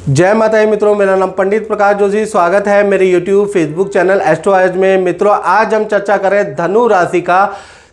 जय माता दी मित्रों, मेरा नाम पंडित प्रकाश जोशी। स्वागत है मेरे YouTube फेसबुक चैनल एस्ट्रो आज में। मित्रों, आज हम चर्चा करें धनु राशि का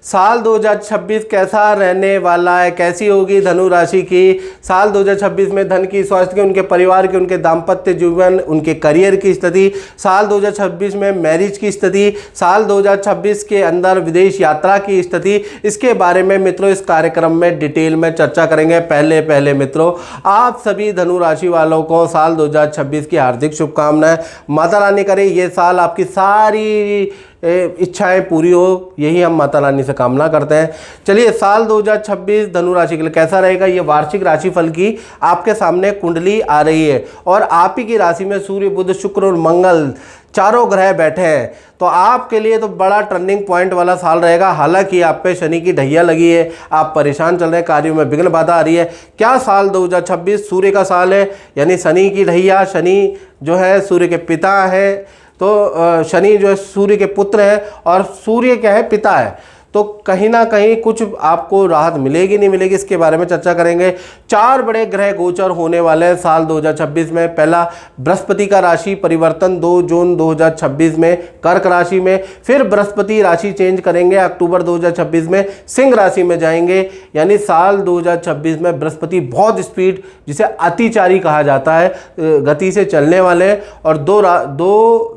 साल 2026 कैसा रहने वाला है, कैसी होगी धनु राशि की साल 2026 में धन की, स्वास्थ्य की, उनके परिवार की, उनके दाम्पत्य जीवन, उनके करियर की स्थिति, साल 2026 में मैरिज की स्थिति, साल 2026 के अंदर विदेश यात्रा की स्थिति। इसके बारे में मित्रों इस कार्यक्रम में डिटेल में चर्चा करेंगे। पहले मित्रों, आप सभी धनु राशि वालों को साल 2026 की हार्दिक शुभकामनाएं। माता रानी करे ये साल आपकी सारी इच्छाएं पूरी हो, यही हम माता रानी से कामना करते हैं। चलिए, साल 2026 धनु राशि के लिए कैसा रहेगा, ये वार्षिक राशिफल की आपके सामने कुंडली आ रही है और आप ही की राशि में सूर्य, बुध, शुक्र और मंगल चारों ग्रह बैठे हैं। तो आपके लिए तो बड़ा टर्निंग पॉइंट वाला साल रहेगा। हालांकि आप पे शनि की ढैया लगी है, आप परेशान चल रहे हैं, कार्यों में विघ्न बाधा आ रही है। क्या साल 2026 सूर्य का साल है, यानी शनि की ढैया। शनि जो है सूर्य के पिता है, तो शनि जो है सूर्य के पुत्र है और सूर्य क्या है, पिता है। तो कहीं ना कहीं कुछ आपको राहत मिलेगी नहीं मिलेगी, इसके बारे में चर्चा करेंगे। 4 बड़े ग्रह गोचर होने वाले हैं साल 2026 में। पहला, बृहस्पति का राशि परिवर्तन 2 जून 2026 में कर्क राशि में। फिर बृहस्पति राशि चेंज करेंगे, अक्टूबर 2026 में सिंह राशि में जाएंगे। यानी साल 2026 में बृहस्पति बहुत स्पीड, जिसे अतिचारी कहा जाता है, गति से चलने वाले और दो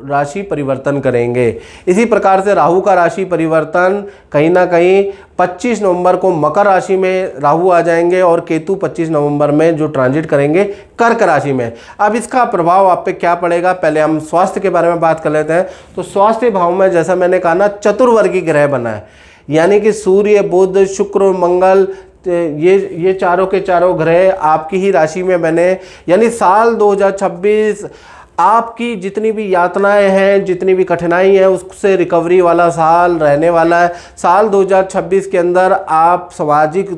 राशि परिवर्तन करेंगे। इसी प्रकार से राहु का राशि परिवर्तन कहीं ना कहीं 25 नवंबर को मकर राशि में राहु आ जाएंगे और केतु 25 नवंबर में जो ट्रांजिट करेंगे कर्क राशि में। अब इसका प्रभाव आप पे क्या पड़ेगा, पहले हम स्वास्थ्य के बारे में बात कर लेते हैं। तो स्वास्थ्य भाव में जैसा मैंने कहा ना, चतुर्वर्गीय ग्रह बना है, यानी कि सूर्य, बुध, शुक्र और मंगल, ये चारों के चारों ग्रह आपकी ही राशि में बने। यानी साल 2026 आपकी जितनी भी यातनाएं हैं, जितनी भी कठिनाई है, उससे रिकवरी वाला साल रहने वाला है। साल 2026 के अंदर आप सामाजिक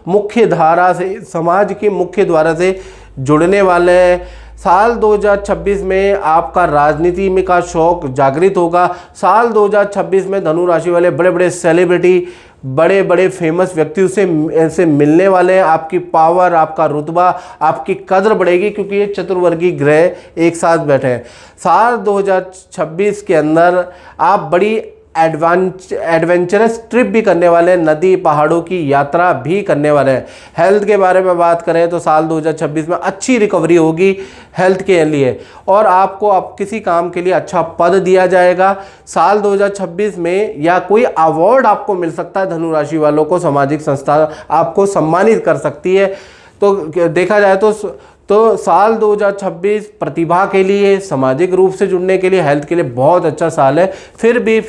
मुख्य धारा से, समाज की मुख्य धारा से जुड़ने वाले हैं। साल 2026 में आपका राजनीति में का शौक जागृत होगा। साल 2026 में धनु राशि वाले बड़े बड़े सेलिब्रिटी, बड़े बड़े फेमस व्यक्तियों से मिलने वाले हैं। आपकी पावर, आपका रुतबा, आपकी कदर बढ़ेगी, क्योंकि ये चतुर्वर्गीय ग्रह एक साथ बैठे हैं। साल 2026 के अंदर आप बड़ी एडवेंचरस ट्रिप भी करने वाले हैं, नदी पहाड़ों की यात्रा भी करने वाले हैं। हेल्थ के बारे में बात करें तो साल 2026 में अच्छी रिकवरी होगी हेल्थ के लिए और आपको अब किसी काम के लिए अच्छा पद दिया जाएगा। साल 2026 में या कोई अवार्ड आपको मिल सकता है, धनु राशि वालों को सामाजिक संस्था आपको सम्मानित कर सकती है। तो देखा जाए तो साल 2026 प्रतिभा के लिए, सामाजिक रूप से जुड़ने के लिए, हेल्थ के लिए बहुत अच्छा साल है। फिर भी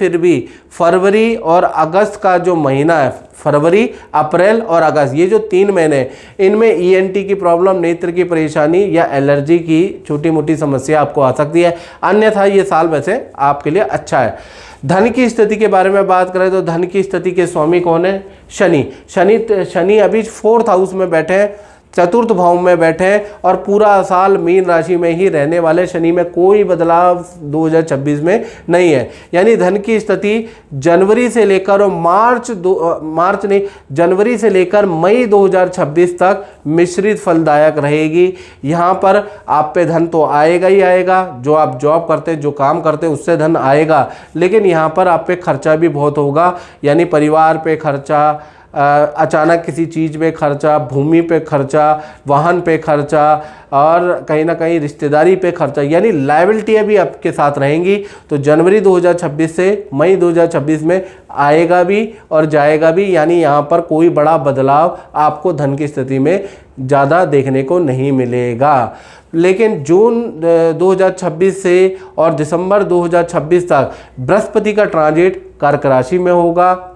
फरवरी और अगस्त का जो महीना है, फरवरी, अप्रैल और अगस्त, ये जो 3 महीने, इनमें ENT की प्रॉब्लम, नेत्र की परेशानी या एलर्जी की छोटी मोटी समस्या आपको आ सकती है। अन्यथा ये साल वैसे आपके लिए अच्छा है। धन की स्थिति के बारे में बात करें तो धन की स्थिति के स्वामी कौन है, शनि अभी 4th हाउस में बैठे हैं, चतुर्थ भाव में बैठे हैं और पूरा साल मीन राशि में ही रहने वाले शनि में कोई बदलाव 2026 में नहीं है। यानी धन की स्थिति जनवरी से लेकर जनवरी से लेकर मई 2026 तक मिश्रित फलदायक रहेगी। यहाँ पर आप पे धन तो आएगा ही आएगा, जो आप जॉब करते, जो काम करते उससे धन आएगा, लेकिन यहाँ पर आप पे खर्चा भी बहुत होगा। यानी परिवार पे खर्चा, अचानक किसी चीज़ पे खर्चा, भूमि पे खर्चा, वाहन पे खर्चा और कहीं ना कहीं रिश्तेदारी पे खर्चा, यानी लायबिलिटियाँ भी आपके साथ रहेंगी। तो जनवरी 2026 से मई 2026 में आएगा भी और जाएगा भी। यानी यहाँ पर कोई बड़ा बदलाव आपको धन की स्थिति में ज़्यादा देखने को नहीं मिलेगा। लेकिन जून 2026 से और दिसंबर 2026 तक बृहस्पति का ट्रांजिट कर्क राशि में होगा,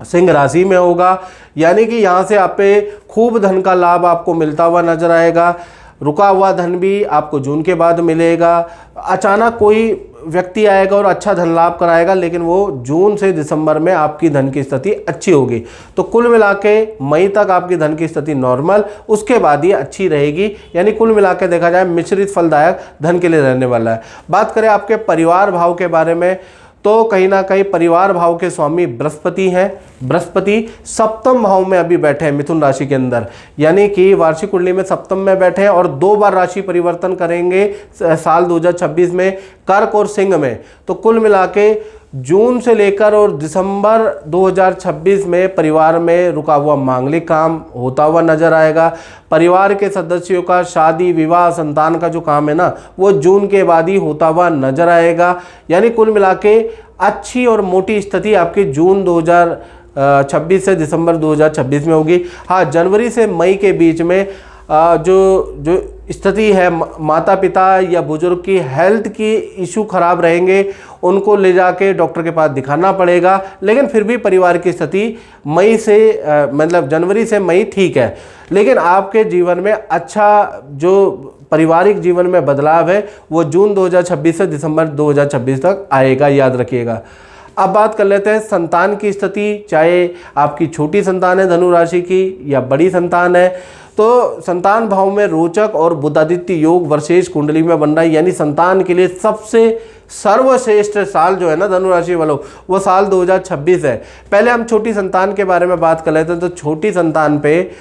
सिंह राशि में होगा। यानी कि यहाँ से आप पे खूब धन का लाभ आपको मिलता हुआ नजर आएगा। रुका हुआ धन भी आपको जून के बाद मिलेगा। अचानक कोई व्यक्ति आएगा और अच्छा धन लाभ कराएगा, लेकिन वो जून से दिसंबर में आपकी धन की स्थिति अच्छी होगी। तो कुल मिला के मई तक आपकी धन की स्थिति नॉर्मल, उसके बाद ये अच्छी रहेगी। यानी कुल मिला के देखा जाए मिश्रित फलदायक धन के लिए रहने वाला है। बात करें आपके परिवार भाव के बारे में तो कहीं ना कहीं परिवार भाव के स्वामी बृहस्पति हैं। बृहस्पति सप्तम भाव में अभी बैठे हैं मिथुन राशि के अंदर, यानी कि वार्षिक कुंडली में सप्तम में बैठे हैं और 2 बार राशि परिवर्तन करेंगे साल 2026 में, कर्क और सिंह में। तो कुल मिला के जून से लेकर और दिसंबर 2026 में परिवार में रुका हुआ मांगलिक काम होता हुआ नजर आएगा। परिवार के सदस्यों का शादी विवाह संतान का जो काम है ना, वो जून के बाद ही होता हुआ नजर आएगा। यानी कुल मिला के अच्छी और मोटी स्थिति आपकी जून 2026 से दिसंबर 2026 में होगी। हाँ, जनवरी से मई के बीच में जो स्थिति है, माता पिता या बुजुर्ग की हेल्थ की इशू खराब रहेंगे, उनको ले जाके डॉक्टर के पास दिखाना पड़ेगा। लेकिन फिर भी परिवार की स्थिति मई से मतलब जनवरी से मई ठीक है। लेकिन आपके जीवन में अच्छा जो पारिवारिक जीवन में बदलाव है वो जून 2026 से दिसंबर 2026 तक आएगा, याद रखिएगा। अब बात कर लेते हैं संतान की स्थिति, चाहे आपकी छोटी संतान है धनु राशि की या बड़ी संतान है। तो संतान भाव में रोचक और बुधादित्य योग वर्षेश कुंडली में बन रहा है, यानी संतान के लिए सबसे सर्वश्रेष्ठ साल जो है ना धनु राशि वालों, वो साल 2026 है। पहले हम छोटी संतान के बारे में बात कर लेते हैं। तो छोटी संतान पे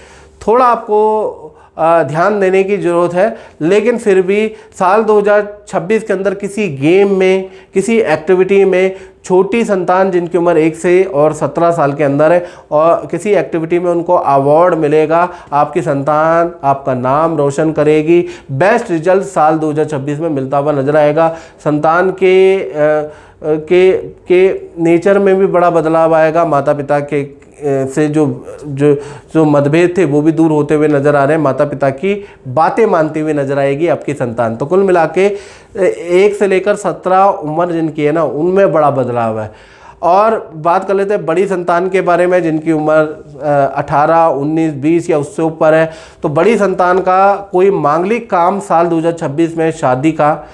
थोड़ा आपको ध्यान देने की ज़रूरत है, लेकिन फिर भी साल 2026 के अंदर किसी गेम में, किसी एक्टिविटी में छोटी संतान जिनकी उम्र 1 से और 17 साल के अंदर है और किसी एक्टिविटी में उनको अवार्ड मिलेगा। आपकी संतान आपका नाम रोशन करेगी। बेस्ट रिजल्ट साल 2026 में मिलता हुआ नजर आएगा। संतान के नेचर में भी बड़ा बदलाव आएगा। माता पिता के से जो मतभेद थे वो भी दूर होते हुए नजर आ रहे हैं। माता पिता की बातें मानती हुई नजर आएगी आपकी संतान। तो कुल मिला के 1 से लेकर 17 उम्र जिनकी है ना, उनमें बड़ा बदलाव है। और बात कर लेते हैं बड़ी संतान के बारे में, जिनकी उम्र 18, 19, 20 या उससे ऊपर है। तो बड़ी संतान का कोई मांगलिक काम साल 2026 में, शादी का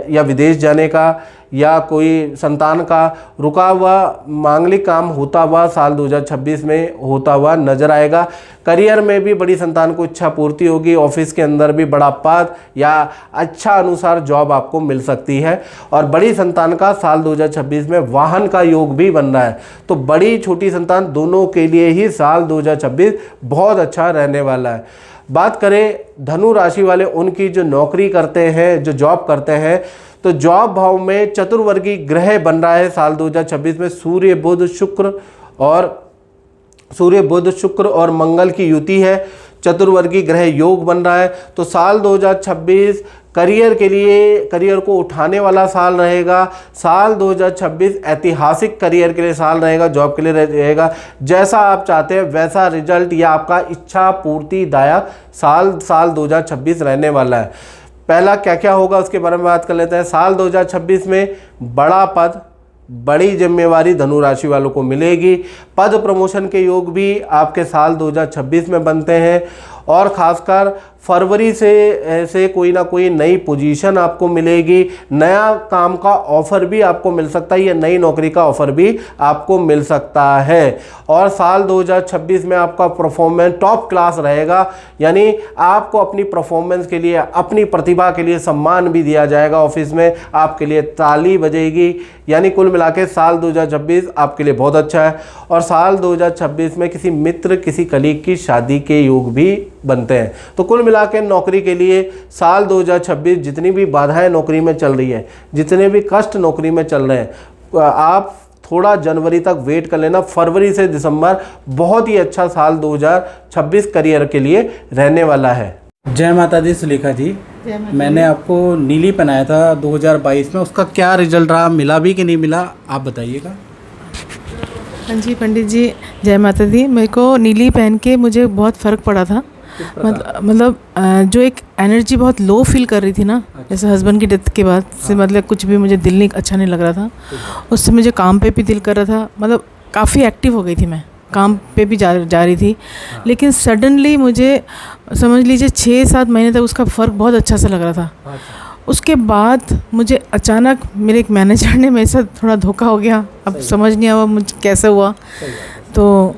या विदेश जाने का या कोई संतान का रुका हुआ मांगलिक काम होता हुआ साल 2026 में होता हुआ नजर आएगा। करियर में भी बड़ी संतान को इच्छा पूर्ति होगी। ऑफिस के अंदर भी बड़ा पद या अच्छा अनुसार जॉब आपको मिल सकती है। और बड़ी संतान का साल 2026 में वाहन का योग भी बन रहा है। तो बड़ी छोटी संतान दोनों के लिए ही साल 2026 बहुत अच्छा रहने वाला है। बात करें धनु राशि वाले, उनकी जो नौकरी करते हैं, जो जॉब करते हैं, तो जॉब भाव में चतुर्वर्गीय ग्रह बन रहा है साल 2026 में। सूर्य बुध शुक्र और मंगल की युति है। चतुर्वर्गीय ग्रह योग बन रहा है। तो साल 2026 करियर के लिए, करियर को उठाने वाला साल रहेगा। साल 2026 ऐतिहासिक करियर के लिए साल रहेगा, जॉब के लिए रहेगा। जैसा आप चाहते हैं वैसा रिजल्ट या आपका इच्छा पूर्तिदायक साल 2026 रहने वाला है। पहला क्या क्या होगा उसके बारे में बात कर लेते हैं। साल 2026 में बड़ा पद, बड़ी जिम्मेवारी धनु राशि वालों को मिलेगी। पद प्रमोशन के योग भी आपके साल 2026 में बनते हैं। और खासकर फरवरी से कोई ना कोई नई पोजीशन आपको मिलेगी। नया काम का ऑफर भी आपको मिल सकता है या नई नौकरी का ऑफर भी आपको मिल सकता है। और साल 2026 में आपका परफॉर्मेंस टॉप क्लास रहेगा, यानी आपको अपनी परफॉर्मेंस के लिए, अपनी प्रतिभा के लिए सम्मान भी दिया जाएगा। ऑफिस में आपके लिए ताली बजेगी। यानी कुल मिला के साल 2026 आपके लिए बहुत अच्छा है। और साल 2026 में किसी मित्र, किसी कलीग की शादी के योग भी बनते हैं। तो कुल मिला के नौकरी के लिए साल 2026 जितनी भी बाधाएं नौकरी में चल रही है, जितने भी कष्ट नौकरी में चल रहे हैं, आप थोड़ा जनवरी तक वेट कर लेना। फरवरी से दिसंबर बहुत ही अच्छा साल 2026 करियर के लिए रहने वाला है। जय माता दी सुलेखा जी। मैंने आपको नीली पहनाया था 2022 में, उसका क्या रिजल्ट रहा, मिला भी कि नहीं मिला, आप बताइएगा। हाँ जी पंडित जी, जय माता दी। मेरे को नीली पहन के मुझे बहुत फ़र्क पड़ा था। मतलब जो एक एनर्जी बहुत लो फील कर रही थी ना, जैसे हस्बैंड की डेथ के बाद से, मतलब कुछ भी मुझे दिल नहीं अच्छा नहीं लग रहा था। उससे मुझे काम पे भी दिल कर रहा था, मतलब काफ़ी एक्टिव हो गई थी मैं, काम पे भी जा रही थी। लेकिन सडनली मुझे समझ लीजिए 6-7 महीने तक उसका फ़र्क बहुत अच्छा सा लग रहा था। उसके बाद मुझे अचानक मेरे एक मैनेजर ने मेरे साथ थोड़ा धोखा हो गया। अब समझ नहीं आया मुझे कैसे हुआ। तो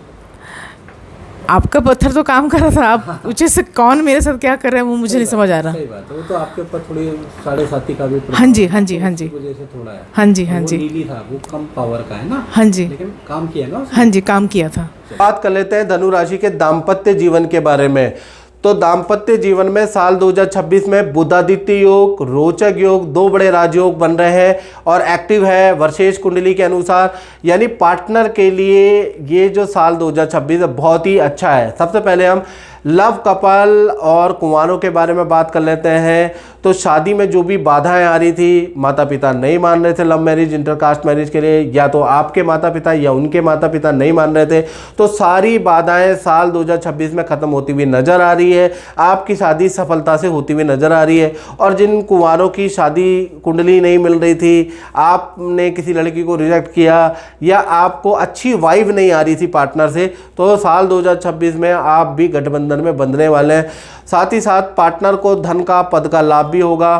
आपका पत्थर तो काम कर रहा था, आप पूछे से कौन मेरे साथ क्या कर रहा है वो मुझे नहीं समझ आ रहा। सही बात है, वो तो आपके ऊपर थोड़ी 7.5 का भी हाँ जी हाँ जी हाँ जी वजह से थोड़ा है। हाँ जी हाँ वो जी नीली था, वो कम पावर का है ना, हाँ जी लेकिन काम किया ना उसने। हाँ जी, काम किया था। बात कर लेते हैं धनु राशि के दाम्पत्य जीवन के बारे में। तो दाम्पत्य जीवन में साल 2026 में बुधादित्य योग, रोचक योग, 2 बड़े राजयोग बन रहे हैं और एक्टिव है वर्षेश कुंडली के अनुसार। यानी पार्टनर के लिए ये जो साल 2026 है बहुत ही अच्छा है। सबसे पहले हम लव कपल और कुंवारों के बारे में बात कर लेते हैं। तो शादी में जो भी बाधाएं आ रही थी, माता पिता नहीं मान रहे थे लव मैरिज, इंटरकास्ट मैरिज के लिए, या तो आपके माता पिता या उनके माता पिता नहीं मान रहे थे, तो सारी बाधाएं साल 2026 में ख़त्म होती हुई नज़र आ रही है। आपकी शादी सफलता से होती हुई नज़र आ रही है। और जिन कुंवारों की शादी कुंडली नहीं मिल रही थी, आपने किसी लड़की को रिजेक्ट किया या आपको अच्छी वाइब नहीं आ रही थी पार्टनर से, तो साल 2026 में आप भी गठबंधन में बंधने वाले हैं। साथ ही साथ पार्टनर को धन का, पद का लाभ भी होगा।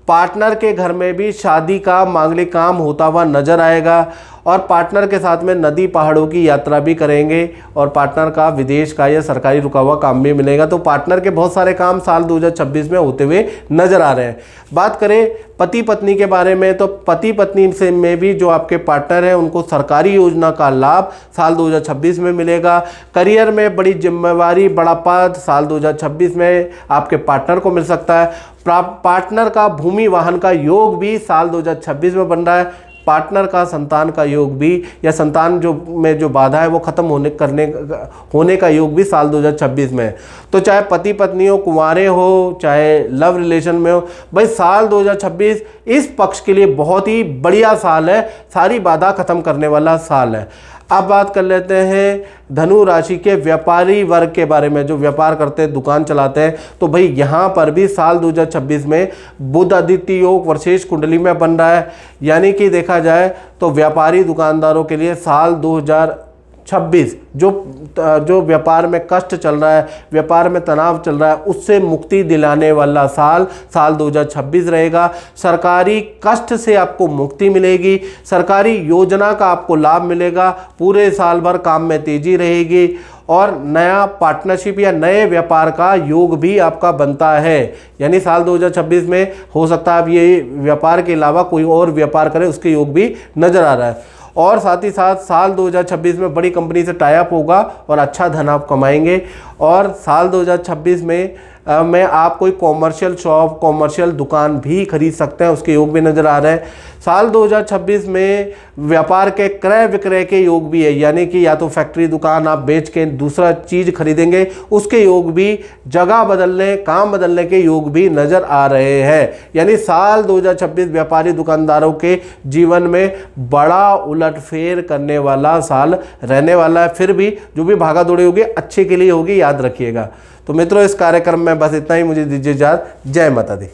पार्टनर के घर में भी शादी का मांगलिक काम होता हुआ नजर आएगा और पार्टनर के साथ में नदी पहाड़ों की यात्रा भी करेंगे और पार्टनर का विदेश का या सरकारी रुका हुआ काम भी मिलेगा। तो पार्टनर के बहुत सारे काम साल 2026 में होते हुए नजर आ रहे हैं। बात करें पति पत्नी के बारे में, तो पति पत्नी से में भी जो आपके पार्टनर हैं उनको सरकारी योजना का लाभ साल 2026 में मिलेगा। करियर में बड़ी जिम्मेवारी, बड़ा पद साल 2026 में आपके पार्टनर को मिल सकता है। पार्टनर का भूमि वाहन का योग भी साल 2026 में बन रहा है। पार्टनर का संतान का योग भी, या संतान जो बाधा है वो खत्म होने का योग भी साल 2026 में है। तो चाहे पति पत्नी हो, कुंवारे हो, चाहे लव रिलेशन में हो, भाई साल 2026 इस पक्ष के लिए बहुत ही बढ़िया साल है, सारी बाधा खत्म करने वाला साल है। अब बात कर लेते हैं धनु राशि के व्यापारी वर्ग के बारे में, जो व्यापार करते हैं, दुकान चलाते हैं। तो भाई यहाँ पर भी साल 2026 में बुध आदित्य योग वर्षेश कुंडली में बन रहा है। यानी कि देखा जाए तो व्यापारी दुकानदारों के लिए साल 2026 जो व्यापार में कष्ट चल रहा है, व्यापार में तनाव चल रहा है, उससे मुक्ति दिलाने वाला साल 2026 रहेगा। सरकारी कष्ट से आपको मुक्ति मिलेगी, सरकारी योजना का आपको लाभ मिलेगा, पूरे साल भर काम में तेजी रहेगी और नया पार्टनरशिप या नए व्यापार का योग भी आपका बनता है। यानी साल 2026 में हो सकता है आप ये व्यापार के अलावा कोई और व्यापार करें, उसके योग भी नज़र आ रहा है। और साथ ही साथ साल 2026 में बड़ी कंपनी से टाई अप होगा और अच्छा धन आप कमाएंगे। और साल 2026 में आप कोई कॉमर्शियल शॉप, कॉमर्शियल दुकान भी खरीद सकते हैं, उसके योग भी नज़र आ रहे हैं। साल 2026 में व्यापार के क्रय विक्रय के योग भी है, यानी कि या तो फैक्ट्री दुकान आप बेच के दूसरा चीज़ खरीदेंगे, उसके योग भी, जगह बदलने, काम बदलने के योग भी नज़र आ रहे हैं। यानी साल 2026 व्यापारी दुकानदारों के जीवन में बड़ा उलटफेर करने वाला साल रहने वाला है। फिर भी जो भी भागा दौड़ी होगी अच्छे के लिए होगी, याद रखिएगा। तो मित्रों, इस कार्यक्रम में बस इतना ही। मुझे दीजिए इजाज़त। जय माता दी।